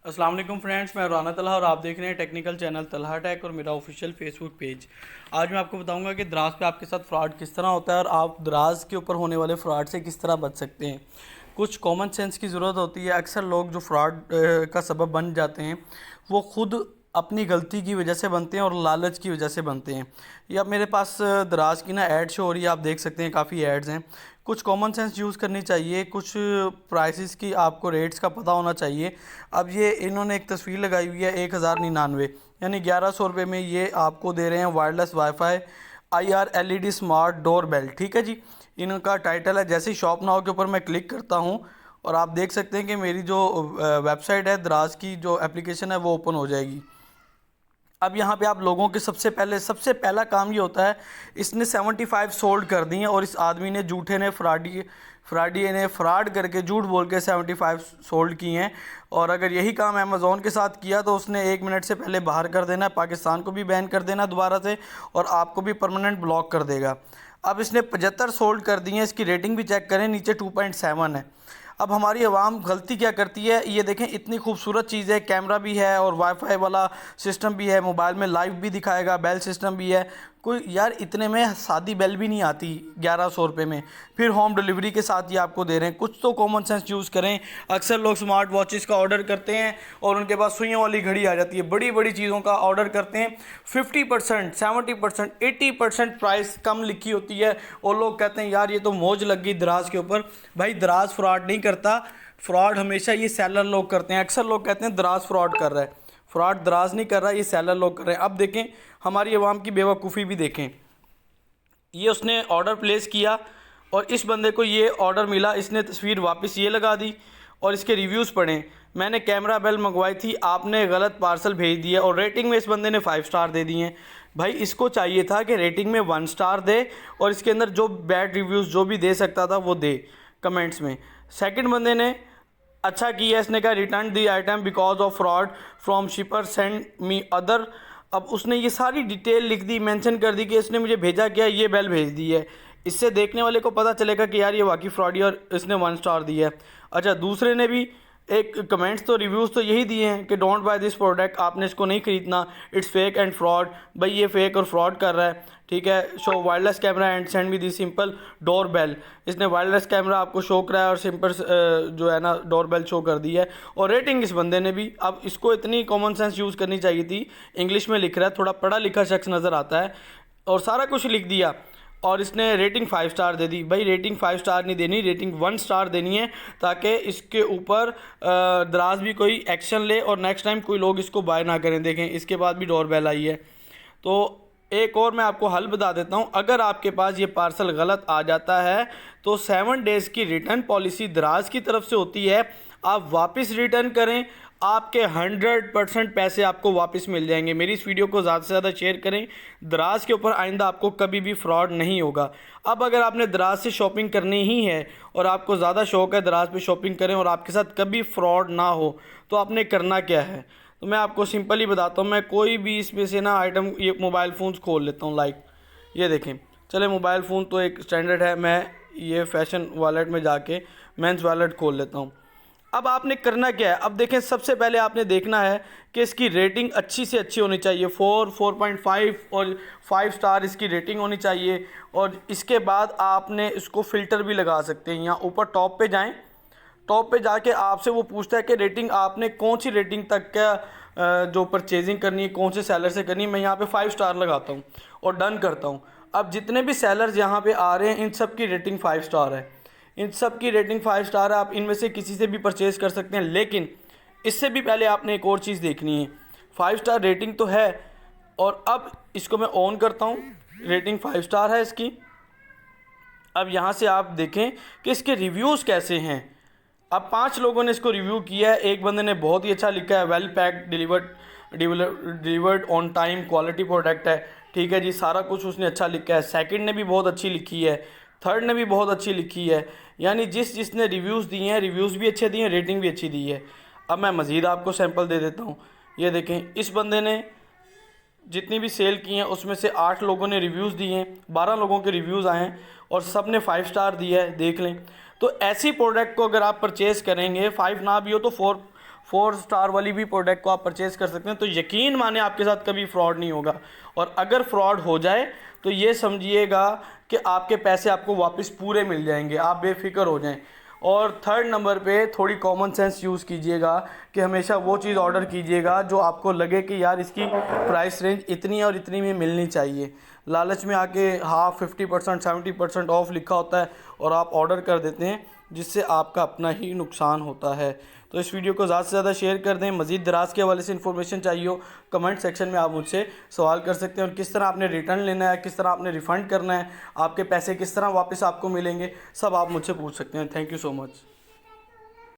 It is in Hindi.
अस्सलाम वालेकुम फ्रेंड्स, मैं राना तलहा और आप देख रहे हैं टेक्निकल चैनल तलहा टेक और मेरा ऑफिशियल फेसबुक पेज। आज मैं आपको बताऊंगा कि दराज पे आपके साथ फ्रॉड किस तरह होता है और आप दराज के ऊपर होने वाले फ्रॉड से किस तरह बच सकते हैं। कुछ कॉमन सेंस की ज़रूरत होती है। अक्सर लोग जो फ्रॉड का सबब बन जाते हैं वो खुद अपनी गलती की वजह से बनते हैं और लालच की वजह से बनते हैं। ये अब मेरे पास दराज की ना ऐड शो हो रही है, आप देख सकते हैं काफ़ी ऐड्स हैं। कुछ कॉमन सेंस यूज़ करनी चाहिए, कुछ प्राइसेस की आपको रेट्स का पता होना चाहिए। अब ये इन्होंने एक तस्वीर लगाई हुई है 1099 यानी 1100 रुपये में ये आपको दे रहे हैं wireless wifi IR LED smart door bell. ठीक है जी, इनका टाइटल है। जैसे ही शॉप नाउ के ऊपर मैं क्लिक करता हूँ और आप देख सकते हैं कि मेरी जो वेबसाइट है दराज की जो एप्लीकेशन है वो ओपन हो जाएगी। अब यहाँ पे आप लोगों के सबसे पहला काम ये होता है, इसने 75 सोल्ड कर दी हैं और इस आदमी ने झूठे ने फ्राडी ने फ्रॉड करके झूठ बोल के 75 सोल्ड की हैं। और अगर यही काम अमेज़ोन के साथ किया तो उसने 1 मिनट से पहले बाहर कर देना है, पाकिस्तान को भी बैन कर देना दोबारा से और आपको भी परमानेंट ब्लॉक कर देगा। अब इसने 75 सोल्ड कर दी हैं, इसकी रेटिंग भी चेक करें, नीचे 2.7 है। अब हमारी आवाम गलती क्या करती है, ये देखें इतनी खूबसूरत चीज़ है, कैमरा भी है और वाईफाई वाला सिस्टम भी है, मोबाइल में लाइव भी दिखाएगा, बेल सिस्टम भी है। कोई यार इतने में सादी बेल भी नहीं आती 1100 रुपये में, फिर होम डिलीवरी के साथ ये आपको दे रहे हैं। कुछ तो कॉमन सेंस यूज़ करें। अक्सर लोग स्मार्ट वॉचेस का ऑर्डर करते हैं और उनके पास सुइयों वाली घड़ी आ जाती है। बड़ी बड़ी चीज़ों का ऑर्डर करते हैं, 50%, 70%, 80% प्राइस कम लिखी होती है और लोग कहते हैं यार ये तो मौज लग गई दराज के ऊपर। भाई दराज फ्रॉड नहीं करता, फ्रॉड हमेशा ये सेलर लोग करते हैं। अक्सर लोग कहते हैं दराज फ्रॉड कर रहा है, फ्रॉड दराज नहीं कर रहा, ये सेलर लोग कर रहे हैं। अब देखें हमारी आवाम की बेवकूफ़ी भी देखें। ये उसने ऑर्डर प्लेस किया और इस बंदे को ये ऑर्डर मिला, इसने तस्वीर वापस ये लगा दी और इसके रिव्यूज़ पढ़ें। मैंने कैमरा बेल मंगवाई थी, आपने गलत पार्सल भेज दिया और रेटिंग में इस बंदे ने 5 स्टार दे दिए हैं। भाई इसको चाहिए था कि रेटिंग में 1 स्टार दे और इसके अंदर जो बैड रिव्यूज़ जो भी दे सकता था वो दे कमेंट्स में। सेकंड बंदे ने अच्छा किया, इसने कहा return the item because of fraud from शिपर send me other. अब उसने ये सारी डिटेल लिख दी, मेंशन कर दी कि इसने मुझे भेजा क्या, ये बेल भेज दी है। इससे देखने वाले को पता चलेगा कि यार ये वाकई फ्रॉडी और इसने 1 स्टार दिया है। अच्छा, दूसरे ने भी एक कमेंट्स तो रिव्यूज़ तो यही दिए हैं कि डोंट बाय दिस प्रोडक्ट, आपने इसको नहीं खरीदना, इट्स फेक एंड फ्रॉड। भाई ये फेक और फ्रॉड कर रहा है। ठीक है, show wireless camera and send me the simple door bell. इसने वायरलेस कैमरा आपको शो कराया और सिंपल जो है ना डोर बेल शो कर दी है। और रेटिंग इस बंदे ने भी, अब इसको इतनी कॉमन सेंस यूज़ करनी चाहिए थी। इंग्लिश में लिख रहा है, थोड़ा पढ़ा लिखा शख्स नज़र आता है और सारा कुछ लिख दिया और इसने रेटिंग 5 स्टार दे दी। भाई रेटिंग 5 स्टार नहीं देनी, रेटिंग 1 स्टार देनी है ताकि इसके ऊपर दराज भी कोई एक्शन ले और नेक्स्ट टाइम कोई लोग इसको बाय ना करें। देखें इसके बाद भी डोर बेल आई है। तो एक और मैं आपको हल बता देता हूँ, अगर आपके पास ये पार्सल गलत आ जाता है तो 7 डेज़ की रिटर्न पॉलिसी दराज की तरफ से होती है। आप वापस रिटर्न करें, आपके 100% पैसे आपको वापस मिल जाएंगे। मेरी इस वीडियो को ज़्यादा से ज़्यादा शेयर करें। दराज के ऊपर आइंदा आपको कभी भी फ्रॉड नहीं होगा। अब अगर आपने दराज से शॉपिंग करनी ही है और आपको ज़्यादा शौक़ है दराज पे शॉपिंग करें और आपके साथ कभी फ्रॉड ना हो, तो आपने करना क्या है, तो मैं आपको सिंपल ही बताता हूँ। मैं कोई भी इसमें से ना आइटम, ये मोबाइल फ़ोन्स खोल लेता हूँ। लाइक ये देखें, चले मोबाइल फ़ोन तो एक स्टैंडर्ड है, मैं ये फैशन वॉलेट में जाके मेंस वॉलेट खोल लेता हूँ। अब आपने करना क्या है, अब देखें सबसे पहले आपने देखना है कि इसकी रेटिंग अच्छी से अच्छी होनी चाहिए, 4, 4.5 और 5 स्टार इसकी रेटिंग होनी चाहिए। और इसके बाद आपने इसको फ़िल्टर भी लगा सकते हैं। यहाँ ऊपर टॉप पे जाएं, टॉप पे जाके आपसे वो पूछता है कि रेटिंग आपने कौन सी रेटिंग तक का जो परचेजिंग करनी है कौन से सेलर से करनी है। मैं यहाँ पे 5 स्टार लगाता हूँ और डन करता हूँ। अब जितने भी सेलर्स यहाँ पे आ रहे हैं इन सब की रेटिंग 5 स्टार है, इन सब की रेटिंग 5 स्टार है। आप इनमें से किसी से भी परचेज़ कर सकते हैं, लेकिन इससे भी पहले आपने एक और चीज़ देखनी है। 5 स्टार रेटिंग तो है और अब इसको मैं ऑन करता हूँ, रेटिंग 5 स्टार है इसकी। अब यहाँ से आप देखें कि इसके रिव्यूज़ कैसे हैं। अब 5 लोगों ने इसको रिव्यू किया है। एक बंदे ने बहुत ही अच्छा लिखा है, well packed, delivered on time, quality product है। ठीक है जी, सारा कुछ उसने अच्छा लिखा है। सेकंड ने भी बहुत अच्छी लिखी है, थर्ड ने भी बहुत अच्छी लिखी है। यानी जिसने रिव्यूज़ दिए हैं, रिव्यूज़ भी अच्छे दिए हैं, रेटिंग भी अच्छी दी है। अब मैं मज़ीद आपको सैंपल दे देता हूँ। ये देखें, इस बंदे ने जितनी भी सेल की हैं उसमें से 8 लोगों ने रिव्यूज़ दिए हैं, 12 लोगों के रिव्यूज़ आए हैं और सब ने 5 स्टार दिया है, देख लें। तो ऐसी प्रोडक्ट को अगर आप परचेज़ करेंगे, 5 ना भी हो तो 4 स्टार वाली भी प्रोडक्ट को आप परचेज़ कर सकते हैं। तो यकीन माने आपके साथ कभी फ्रॉड नहीं होगा, और अगर फ्रॉड हो जाए तो ये समझिएगा कि आपके पैसे आपको वापस पूरे मिल जाएंगे, आप बेफिक्र हो जाएं। और थर्ड नंबर पे थोड़ी कॉमन सेंस यूज़ कीजिएगा कि हमेशा वो चीज़ ऑर्डर कीजिएगा जो आपको लगे कि यार इसकी प्राइस रेंज इतनी और इतनी में मिलनी चाहिए। लालच में आके हाफ 50% 70% ऑफ लिखा होता है और आप ऑर्डर कर देते हैं, जिससे आपका अपना ही नुकसान होता है। तो इस वीडियो को ज़्यादा से ज़्यादा शेयर कर दें। मज़ीद दराज के हवाले से इन्फॉर्मेशन चाहिए हो, कमेंट सेक्शन में आप मुझसे सवाल कर सकते हैं, और किस तरह आपने रिटर्न लेना है, किस तरह आपने रिफ़ंड करना है, आपके पैसे किस तरह वापस आपको मिलेंगे, सब आप मुझसे पूछ सकते हैं। Thank you so much.